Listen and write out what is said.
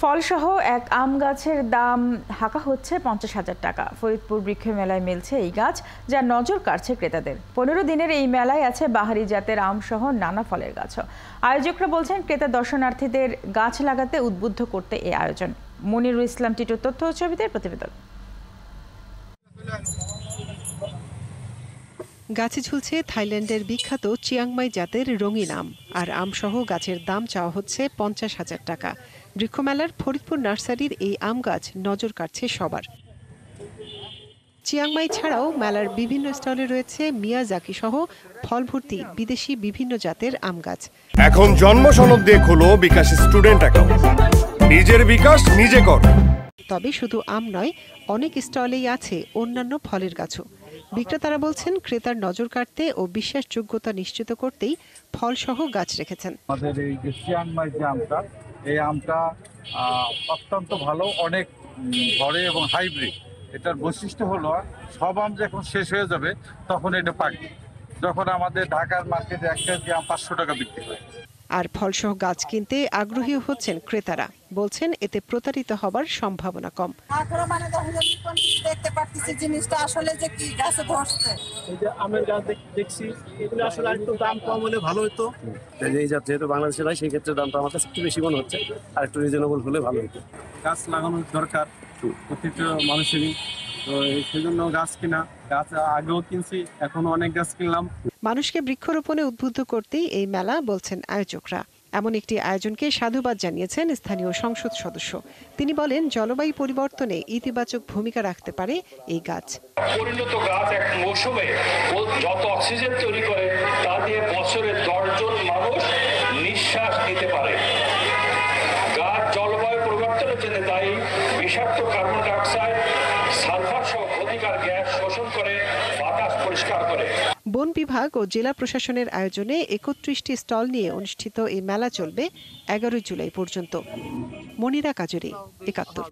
ফলসহ এক আম গাছের দাম হাঁকা হচ্ছে 50,000 টাকা। ফরিদপুর বৃক্ষ মেলায় মিলছে এই গাছ, যা নজর কাড়ছে ক্রেতাদের। 15 দিনের এই মেলায় আছে বাহারি জাতের আম সহ নানা ফলের গাছও। আয়োজকরা বলছেন, ক্রেতা দর্শনার্থীদের গাছ লাগাতে উদ্বুদ্ধ করতে এই আয়োজন। মনিরুল ইসলাম টিটুর তথ্য ও ছবিতে প্রতিবেদন। গাছে ঝুলছে থাইল্যান্ডের বিখ্যাত চিয়াংমাই জাতের রঙিন আম, আর আমসহ গাছের দাম চাওয়া হচ্ছে 50,000 টাকা। বৃক্ষমেলার ফরিদপুর নার্সারির এই আম গাছ নজর কাড়ছে সবার। চিয়াংমাই ছাড়াও মেলার বিভিন্ন স্টলে রয়েছে মিয়াজাকি সহ ফল ভর্তি বিদেশি বিভিন্ন জাতের আম গাছ। এখন জন্ম সনদ দিয়ে খোলো বিকাশ স্টুডেন্ট অ্যাকাউন্ট, নিজের বিকাশ নিজে কর। তবে শুধু আম নয়, অনেক স্টলেই আছে অন্যান্য ফলের গাছও। বিক্রেতারা বলছেন, ক্রেতার নজর কাড়তে ও বিশ্বাসযোগ্যতা নিশ্চিত করতেই ফলসহ গাছ রেখেছেন। আমাদের এই যে চিয়াংমাই যে আমটা, এই আমটা অত্যন্ত ভালো, অনেক ঘরে এবং হাইব্রিড। এটার বৈশিষ্ট্য হলো সব আম যখন শেষ হয়ে যাবে তখন এটা পাকবে। যখন আমাদের ঢাকার মার্কেটে এক কেজি আম 500 টাকা বিক্রি হয়। আর ফলসহ গাছ কিনতে আগ্রহী হচ্ছেন ক্রেতারা। বলছেন, এতে প্রতারিত হবার সম্ভাবনা কম। দেখতে পাচ্ছি জিনিসটা আসলে যে কি গাছে ধরছে। এই যে আমের গাছ দেখছি, এগুলো আসলে একটু দাম কম হলে ভালো হতো। এই জাত যেহেতু বাংলাদেশে নয়, সেই ক্ষেত্রে দামটা আমার কাছে একটু বেশি মনে হচ্ছে, আর একটু রিজনেবল হলে ভালো হতো। গাছ লাগানোর দরকার প্রত্যেকটা মানুষেরই, তো সেই জন্য গাছ কিনা। গাছ আগেও কিনছি, এখনো অনেক গাছ কিনলাম। মানুষকে বৃক্ষরোপণে উদ্বুদ্ধ করতেই এই মেলা, বলছেন আয়োজকরা। এমন একটি আয়োজনকে সাধুবাদ জানিয়েছেন স্থানীয় সংসদ সদস্য। তিনি বলেন, জলবায়ু পরিবর্তনে ইতিবাচক ভূমিকা রাখতে পারে এই গাছ। পরিণত গাছ এক মৌসুমে যত অক্সিজেন তৈরি করে, তা দিয়ে বছরে 10 জন মানুষ নিঃশ্বাস নিতে পারে। গাছ জলবায়ু পরিবর্তনের জন্য দায়ী। বিষাক্ত কার্বন ডাইঅক্সাইড, সালফার সহ ক্ষতিকর গ্যাস শোষণ করে বাতাস পরিষ্কার করে। বন বিভাগ ও জেলা প্রশাসনের আয়োজনে 31টি স্টল নিয়ে অনুষ্ঠিত এই মেলা চলবে 11 জুলাই পর্যন্ত। মনিরা কাজুরি, 71।